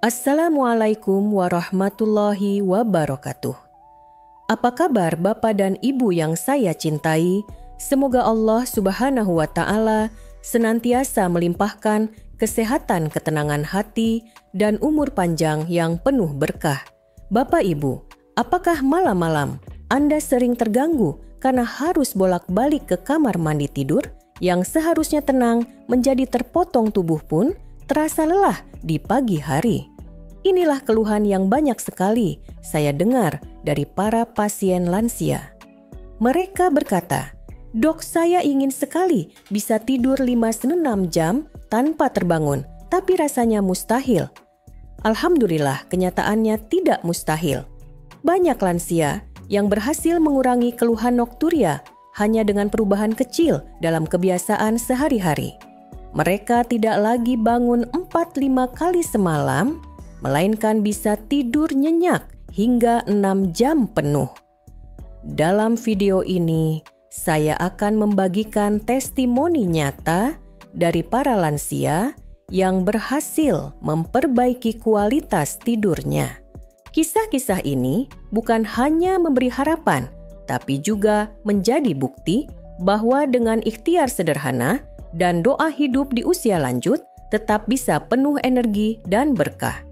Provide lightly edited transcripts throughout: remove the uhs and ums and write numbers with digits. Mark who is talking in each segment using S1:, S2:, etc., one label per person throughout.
S1: Assalamualaikum warahmatullahi wabarakatuh. Apa kabar Bapak dan Ibu yang saya cintai? Semoga Allah Subhanahu wa Ta'ala senantiasa melimpahkan kesehatan, ketenangan hati, dan umur panjang yang penuh berkah. Bapak Ibu, apakah malam-malam Anda sering terganggu karena harus bolak-balik ke kamar mandi tidur yang seharusnya tenang menjadi terpotong tubuh pun terasa lelah di pagi hari? Inilah keluhan yang banyak sekali saya dengar dari para pasien lansia. Mereka berkata, "Dok, saya ingin sekali bisa tidur 5-6 jam tanpa terbangun, tapi rasanya mustahil." Alhamdulillah, kenyataannya tidak mustahil. Banyak lansia yang berhasil mengurangi keluhan nokturia hanya dengan perubahan kecil dalam kebiasaan sehari-hari. Mereka tidak lagi bangun 4-5 kali semalam, melainkan bisa tidur nyenyak hingga 6 jam penuh. Dalam video ini, saya akan membagikan testimoni nyata dari para lansia yang berhasil memperbaiki kualitas tidurnya. Kisah-kisah ini bukan hanya memberi harapan, tapi juga menjadi bukti bahwa dengan ikhtiar sederhana dan doa hidup di usia lanjut tetap bisa penuh energi dan berkah.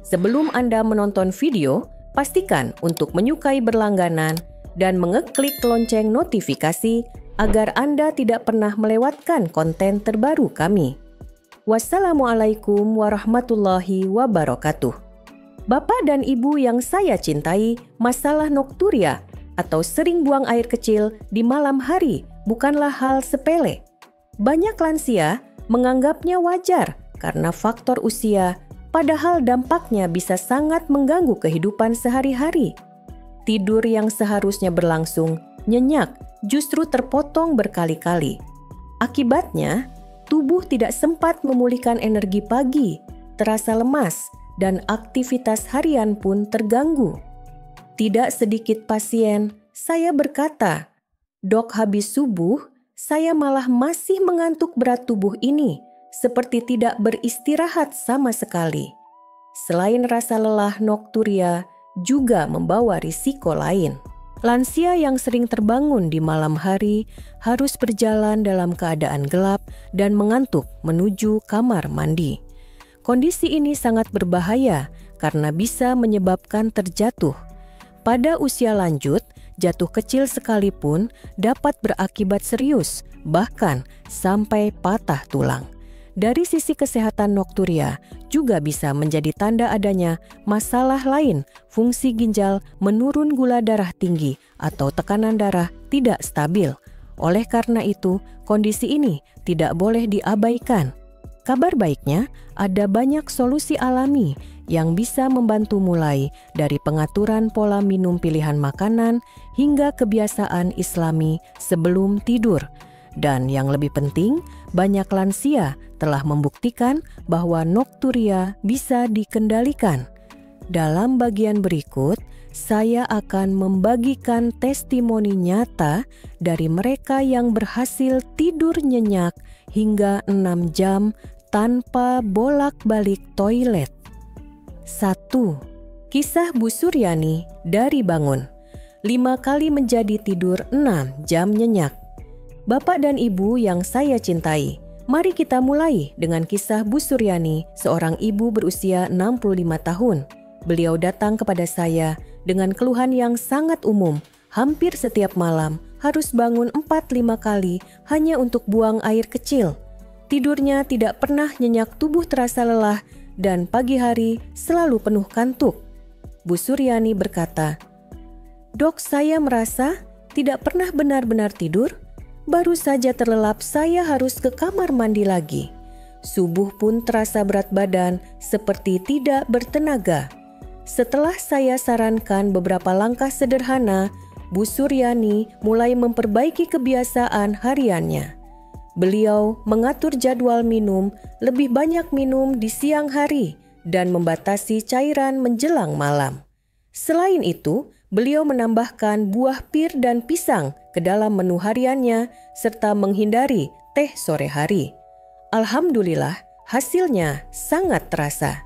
S1: Sebelum Anda menonton video, pastikan untuk menyukai berlangganan dan mengeklik lonceng notifikasi agar Anda tidak pernah melewatkan konten terbaru kami. Wassalamualaikum warahmatullahi wabarakatuh. Bapak dan Ibu yang saya cintai, masalah nokturia atau sering buang air kecil di malam hari bukanlah hal sepele. Banyak lansia menganggapnya wajar karena faktor usia, padahal dampaknya bisa sangat mengganggu kehidupan sehari-hari. Tidur yang seharusnya berlangsung nyenyak justru terpotong berkali-kali. Akibatnya, tubuh tidak sempat memulihkan energi pagi, terasa lemas, dan aktivitas harian pun terganggu. Tidak sedikit pasien, saya berkata, "Dok, habis subuh, saya malah masih mengantuk berat tubuh ini, seperti tidak beristirahat sama sekali." Selain rasa lelah, nokturia juga membawa risiko lain. Lansia yang sering terbangun di malam hari harus berjalan dalam keadaan gelap dan mengantuk menuju kamar mandi. Kondisi ini sangat berbahaya karena bisa menyebabkan terjatuh. Pada usia lanjut, jatuh kecil sekalipun dapat berakibat serius, bahkan sampai patah tulang. Dari sisi kesehatan nokturia juga bisa menjadi tanda adanya masalah lain, fungsi ginjal, menurun gula darah tinggi, atau tekanan darah tidak stabil. Oleh karena itu, kondisi ini tidak boleh diabaikan. Kabar baiknya, ada banyak solusi alami yang bisa membantu mulai dari pengaturan pola minum pilihan makanan hingga kebiasaan Islami sebelum tidur. Dan yang lebih penting, banyak lansia telah membuktikan bahwa nokturia bisa dikendalikan. Dalam bagian berikut, saya akan membagikan testimoni nyata dari mereka yang berhasil tidur nyenyak hingga 6 jam tanpa bolak-balik toilet. 1. Kisah Bu Suryani dari bangun. 5 kali menjadi tidur 6 jam nyenyak. Bapak dan Ibu yang saya cintai, mari kita mulai dengan kisah Bu Suryani, seorang ibu berusia 65 tahun. Beliau datang kepada saya dengan keluhan yang sangat umum, hampir setiap malam harus bangun 4-5 kali hanya untuk buang air kecil. Tidurnya tidak pernah nyenyak, tubuh terasa lelah, dan pagi hari selalu penuh kantuk. Bu Suryani berkata, "Dok, saya merasa tidak pernah benar-benar tidur. Baru saja terlelap saya harus ke kamar mandi lagi. Subuh pun terasa berat badan seperti tidak bertenaga." Setelah saya sarankan beberapa langkah sederhana, Bu Suryani mulai memperbaiki kebiasaan hariannya. Beliau mengatur jadwal minum, lebih banyak minum di siang hari, dan membatasi cairan menjelang malam. Selain itu, beliau menambahkan buah pir dan pisang ke dalam menu hariannya serta menghindari teh sore hari. Alhamdulillah, hasilnya sangat terasa.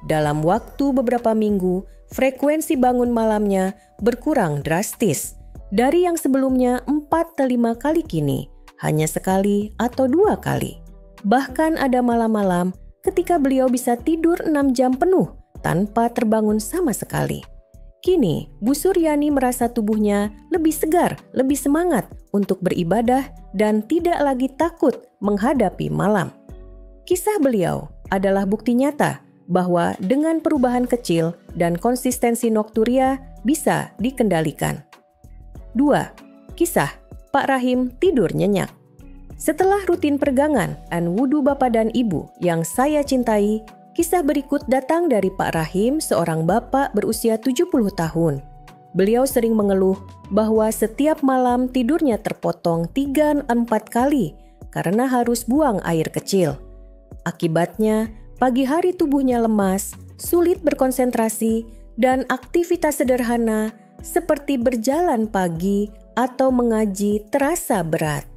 S1: dalam waktu beberapa minggu, frekuensi bangun malamnya berkurang drastis. Dari yang sebelumnya 4-5 kali kini, hanya sekali atau 2 kali. Bahkan ada malam-malam ketika beliau bisa tidur 6 jam penuh tanpa terbangun sama sekali. Kini, Bu Suryani merasa tubuhnya lebih segar, lebih semangat untuk beribadah dan tidak lagi takut menghadapi malam. Kisah beliau adalah bukti nyata bahwa dengan perubahan kecil dan konsistensi nokturia bisa dikendalikan. 2. Kisah Pak Rahim tidur nyenyak. Setelah rutin peregangan dan wudhu Bapak dan Ibu yang saya cintai, kisah berikut datang dari Pak Rahim, seorang bapak berusia 70 tahun. Beliau sering mengeluh bahwa setiap malam tidurnya terpotong 3-4 kali karena harus buang air kecil. Akibatnya, pagi hari tubuhnya lemas, sulit berkonsentrasi, dan aktivitas sederhana seperti berjalan pagi atau mengaji terasa berat.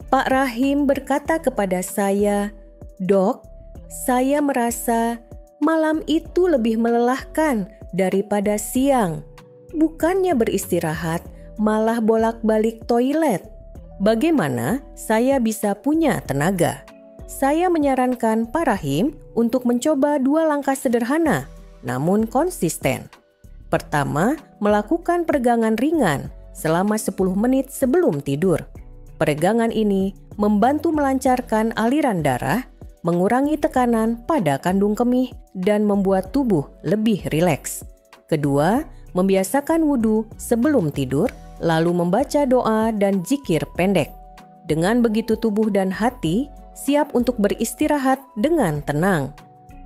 S1: Pak Rahim berkata kepada saya, "Dok, saya merasa malam itu lebih melelahkan daripada siang. Bukannya beristirahat, malah bolak-balik toilet. Bagaimana saya bisa punya tenaga?" Saya menyarankan Pak Rahim untuk mencoba 2 langkah sederhana, namun konsisten. Pertama, melakukan peregangan ringan selama 10 menit sebelum tidur. Peregangan ini membantu melancarkan aliran darah, mengurangi tekanan pada kandung kemih, dan membuat tubuh lebih rileks. Kedua, membiasakan wudhu sebelum tidur, lalu membaca doa dan zikir pendek. Dengan begitu tubuh dan hati siap untuk beristirahat dengan tenang.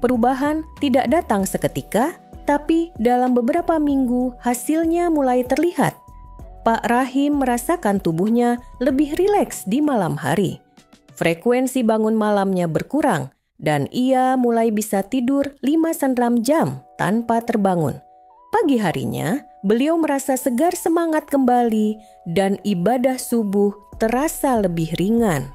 S1: Perubahan tidak datang seketika, tapi dalam beberapa minggu hasilnya mulai terlihat. Pak Rahim merasakan tubuhnya lebih rileks di malam hari. Frekuensi bangun malamnya berkurang dan ia mulai bisa tidur 5-6 jam tanpa terbangun. Pagi harinya, beliau merasa segar semangat kembali dan ibadah subuh terasa lebih ringan.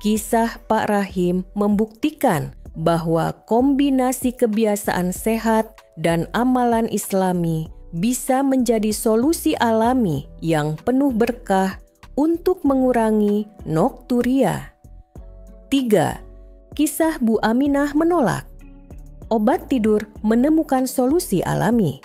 S1: Kisah Pak Rahim membuktikan bahwa kombinasi kebiasaan sehat dan amalan Islami bisa menjadi solusi alami yang penuh berkah untuk mengurangi nokturia. 3. Kisah Bu Aminah menolak. Obat tidur menemukan solusi alami.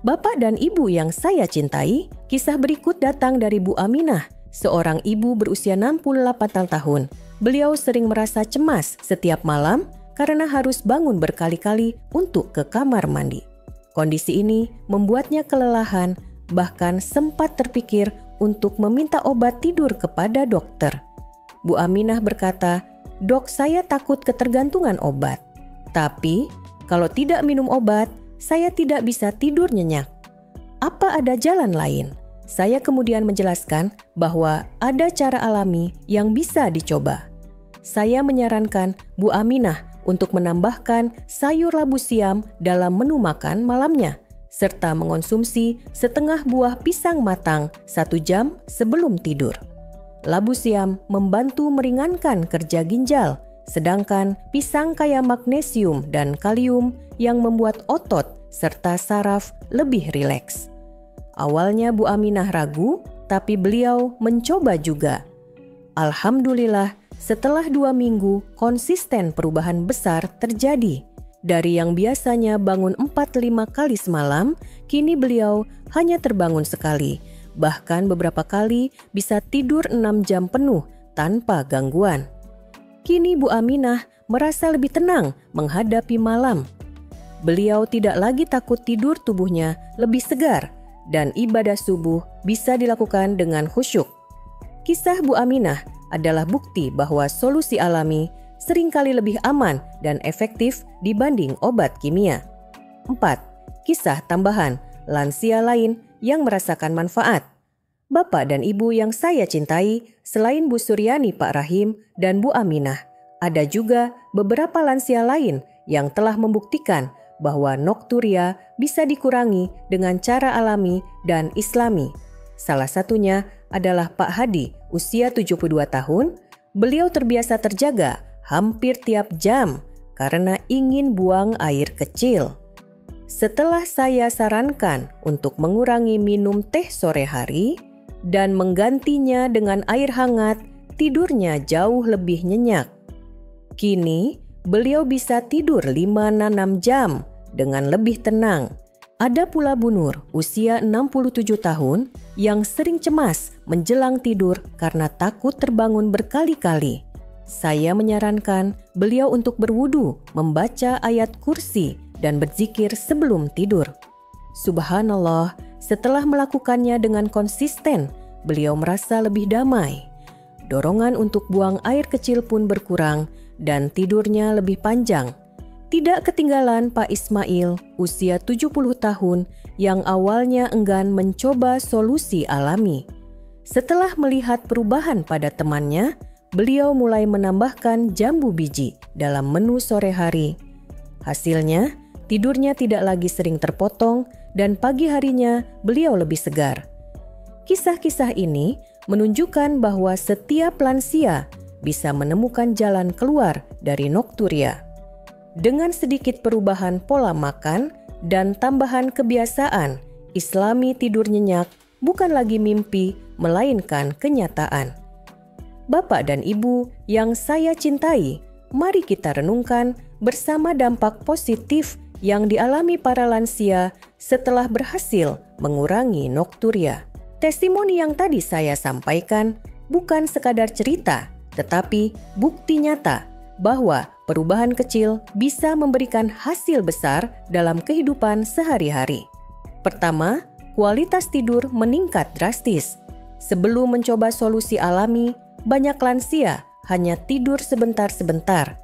S1: Bapak dan Ibu yang saya cintai, kisah berikut datang dari Bu Aminah, seorang ibu berusia 68 tahun. Beliau sering merasa cemas setiap malam karena harus bangun berkali-kali untuk ke kamar mandi. Kondisi ini membuatnya kelelahan, bahkan sempat terpikir untuk meminta obat tidur kepada dokter. Bu Aminah berkata, "Dok, saya takut ketergantungan obat. Tapi kalau tidak minum obat, saya tidak bisa tidur nyenyak. Apa ada jalan lain?" Saya kemudian menjelaskan bahwa ada cara alami yang bisa dicoba. Saya menyarankan Bu Aminah untuk menambahkan sayur labu siam dalam menu makan malamnya, serta mengonsumsi setengah buah pisang matang 1 jam sebelum tidur. Labu siam membantu meringankan kerja ginjal, sedangkan pisang kaya magnesium dan kalium yang membuat otot serta saraf lebih rileks. Awalnya Bu Aminah ragu, tapi beliau mencoba juga. Alhamdulillah, setelah 2 minggu, konsisten perubahan besar terjadi. Dari yang biasanya bangun 4-5 kali semalam, kini beliau hanya terbangun sekali. Bahkan beberapa kali bisa tidur 6 jam penuh tanpa gangguan. Kini Bu Aminah merasa lebih tenang menghadapi malam. Beliau tidak lagi takut tidur tubuhnya lebih segar, dan ibadah subuh bisa dilakukan dengan khusyuk. Kisah Bu Aminah adalah bukti bahwa solusi alami seringkali lebih aman dan efektif dibanding obat kimia. 4. Kisah tambahan lansia lain yang merasakan manfaat. Bapak dan Ibu yang saya cintai, selain Bu Suryani, Pak Rahim, dan Bu Aminah, ada juga beberapa lansia lain yang telah membuktikan bahwa nokturia bisa dikurangi dengan cara alami dan islami. Salah satunya adalah Pak Hadi, usia 72 tahun. Beliau terbiasa terjaga hampir tiap jam karena ingin buang air kecil. Setelah saya sarankan untuk mengurangi minum teh sore hari dan menggantinya dengan air hangat, tidurnya jauh lebih nyenyak. Kini, beliau bisa tidur 5-6 jam dengan lebih tenang. Ada pula Bu Nur, usia 67 tahun, yang sering cemas menjelang tidur karena takut terbangun berkali-kali. Saya menyarankan beliau untuk berwudu, membaca ayat kursi, dan berzikir sebelum tidur. Subhanallah, setelah melakukannya dengan konsisten, beliau merasa lebih damai. Dorongan untuk buang air kecil pun berkurang dan tidurnya lebih panjang. Tidak ketinggalan Pak Ismail, usia 70 tahun, yang awalnya enggan mencoba solusi alami. Setelah melihat perubahan pada temannya, beliau mulai menambahkan jambu biji dalam menu sore hari. Hasilnya, tidurnya tidak lagi sering terpotong dan pagi harinya beliau lebih segar. Kisah-kisah ini menunjukkan bahwa setiap lansia bisa menemukan jalan keluar dari nokturia. Dengan sedikit perubahan pola makan dan tambahan kebiasaan, Islami tidur nyenyak bukan lagi mimpi, melainkan kenyataan. Bapak dan Ibu yang saya cintai, mari kita renungkan bersama dampak positif yang dialami para lansia setelah berhasil mengurangi nokturia. Testimoni yang tadi saya sampaikan bukan sekadar cerita, tetapi bukti nyata bahwa perubahan kecil bisa memberikan hasil besar dalam kehidupan sehari-hari. Pertama, kualitas tidur meningkat drastis. Sebelum mencoba solusi alami, banyak lansia hanya tidur sebentar-sebentar.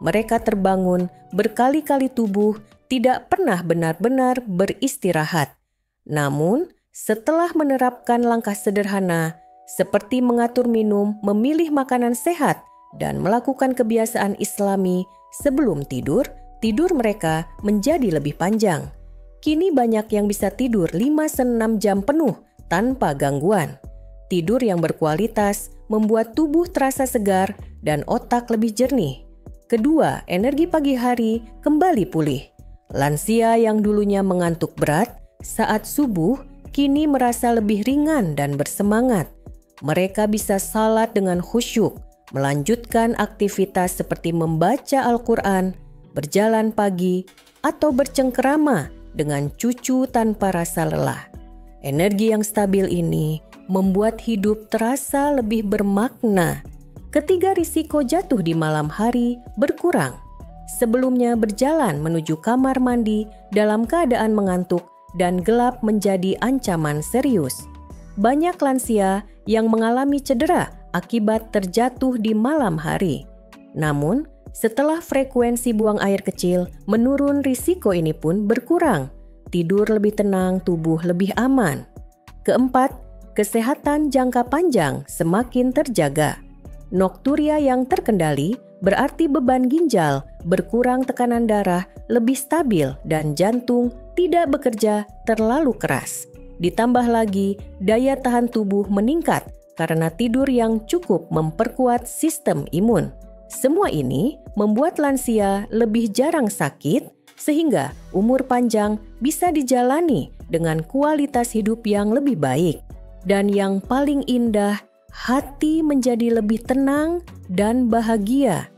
S1: Mereka terbangun berkali-kali tubuh tidak pernah benar-benar beristirahat. Namun, setelah menerapkan langkah sederhana seperti mengatur minum, memilih makanan sehat, dan melakukan kebiasaan Islami sebelum tidur, tidur mereka menjadi lebih panjang. Kini banyak yang bisa tidur 5-6 jam penuh tanpa gangguan. Tidur yang berkualitas membuat tubuh terasa segar dan otak lebih jernih. Kedua, energi pagi hari kembali pulih. Lansia yang dulunya mengantuk berat saat subuh kini merasa lebih ringan dan bersemangat. Mereka bisa salat dengan khusyuk, melanjutkan aktivitas seperti membaca Al-Quran, berjalan pagi, atau bercengkerama dengan cucu tanpa rasa lelah. Energi yang stabil ini membuat hidup terasa lebih bermakna. Ketiga, risiko jatuh di malam hari berkurang. Sebelumnya berjalan menuju kamar mandi dalam keadaan mengantuk dan gelap menjadi ancaman serius. Banyak lansia yang mengalami cedera akibat terjatuh di malam hari. Namun, setelah frekuensi buang air kecil menurun, risiko ini pun berkurang. Tidur lebih tenang, tubuh lebih aman. Keempat, kesehatan jangka panjang semakin terjaga. Nokturia yang terkendali berarti beban ginjal berkurang, tekanan darah lebih stabil, dan jantung tidak bekerja terlalu keras. Ditambah lagi, daya tahan tubuh meningkat karena tidur yang cukup memperkuat sistem imun. Semua ini membuat lansia lebih jarang sakit, sehingga umur panjang bisa dijalani dengan kualitas hidup yang lebih baik. Dan yang paling indah, hati menjadi lebih tenang dan bahagia.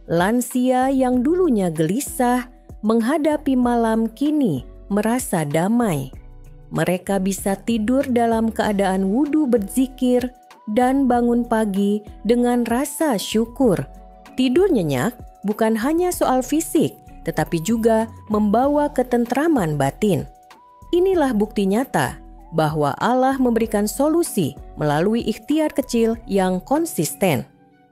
S1: Lansia yang dulunya gelisah menghadapi malam kini merasa damai. Mereka bisa tidur dalam keadaan wudu, berzikir, dan bangun pagi dengan rasa syukur. Tidur nyenyak bukan hanya soal fisik, tetapi juga membawa ketentraman batin. Inilah bukti nyata bahwa Allah memberikan solusi melalui ikhtiar kecil yang konsisten.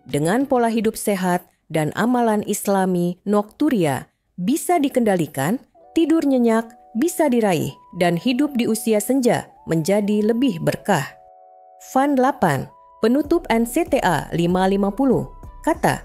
S1: Dengan pola hidup sehat dan amalan Islami, nokturia bisa dikendalikan, tidur nyenyak bisa diraih, dan hidup di usia senja menjadi lebih berkah. Fun 8, penutup NCTA 550, kata,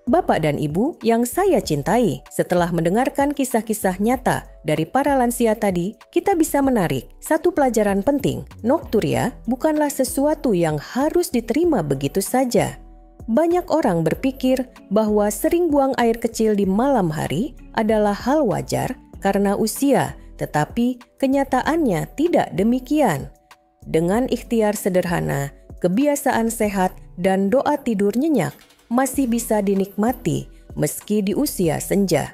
S1: Bapak dan Ibu yang saya cintai, setelah mendengarkan kisah-kisah nyata dari para lansia tadi, kita bisa menarik satu pelajaran penting. Nokturia bukanlah sesuatu yang harus diterima begitu saja. Banyak orang berpikir bahwa sering buang air kecil di malam hari adalah hal wajar karena usia, tetapi kenyataannya tidak demikian. Dengan ikhtiar sederhana, kebiasaan sehat, dan doa tidur nyenyak masih bisa dinikmati meski di usia senja.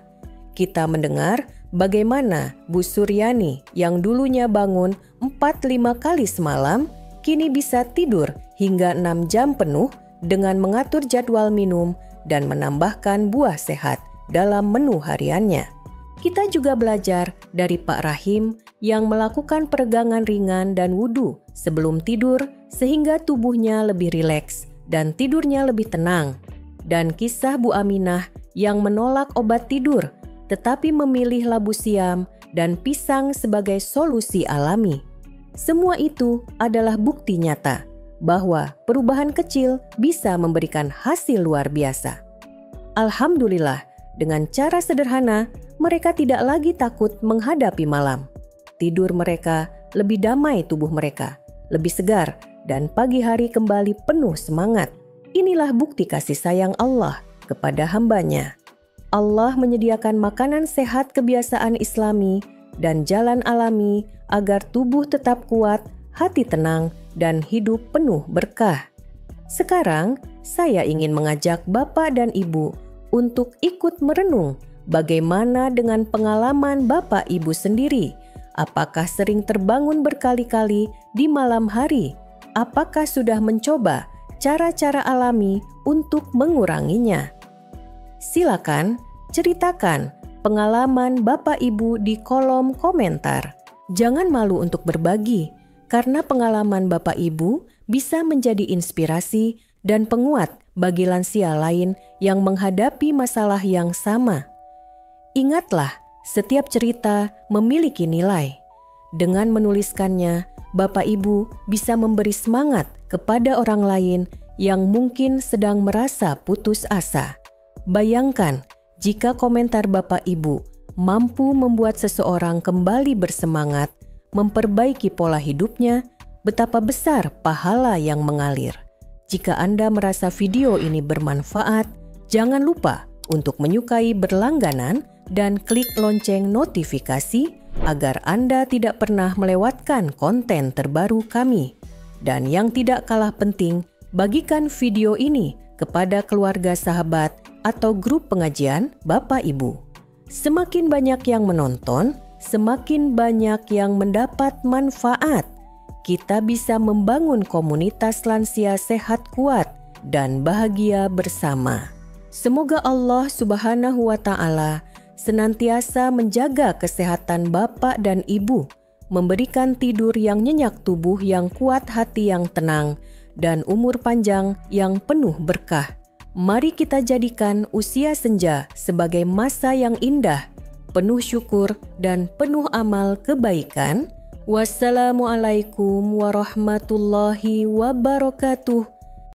S1: Kita mendengar bagaimana Bu Suryani yang dulunya bangun 4-5 kali semalam, kini bisa tidur hingga 6 jam penuh dengan mengatur jadwal minum dan menambahkan buah sehat dalam menu hariannya. Kita juga belajar dari Pak Rahim yang melakukan peregangan ringan dan wudhu sebelum tidur sehingga tubuhnya lebih rileks dan tidurnya lebih tenang. Dan kisah Bu Aminah yang menolak obat tidur tetapi memilih labu siam dan pisang sebagai solusi alami. Semua itu adalah bukti nyata bahwa perubahan kecil bisa memberikan hasil luar biasa. Alhamdulillah, dengan cara sederhana, mereka tidak lagi takut menghadapi malam. Tidur mereka lebih damai, tubuh mereka lebih segar, dan pagi hari kembali penuh semangat. Inilah bukti kasih sayang Allah kepada hambanya. Allah menyediakan makanan sehat kebiasaan Islami dan jalan alami agar tubuh tetap kuat, hati tenang, dan hidup penuh berkah. Sekarang, saya ingin mengajak Bapak dan Ibu untuk ikut merenung bagaimana dengan pengalaman Bapak Ibu sendiri. Apakah sering terbangun berkali-kali di malam hari? Apakah sudah mencoba cara-cara alami untuk menguranginya? Silakan ceritakan pengalaman Bapak Ibu di kolom komentar. Jangan malu untuk berbagi, karena pengalaman Bapak Ibu bisa menjadi inspirasi dan penguat bagi lansia lain yang menghadapi masalah yang sama. Ingatlah, setiap cerita memiliki nilai. Dengan menuliskannya, Bapak Ibu bisa memberi semangat kepada orang lain yang mungkin sedang merasa putus asa. Bayangkan jika komentar Bapak Ibu mampu membuat seseorang kembali bersemangat, memperbaiki pola hidupnya, betapa besar pahala yang mengalir. Jika Anda merasa video ini bermanfaat, jangan lupa untuk menyukai berlangganan dan klik lonceng notifikasi agar Anda tidak pernah melewatkan konten terbaru kami. Dan yang tidak kalah penting, bagikan video ini kepada keluarga sahabat atau grup pengajian Bapak Ibu. Semakin banyak yang menonton, semakin banyak yang mendapat manfaat. Kita bisa membangun komunitas lansia sehat kuat dan bahagia bersama. Semoga Allah Subhanahu wa Ta'ala senantiasa menjaga kesehatan Bapak dan Ibu, memberikan tidur yang nyenyak, tubuh yang kuat, hati yang tenang, dan umur panjang yang penuh berkah. Mari kita jadikan usia senja sebagai masa yang indah, penuh syukur dan penuh amal kebaikan. Wassalamualaikum warahmatullahi wabarakatuh.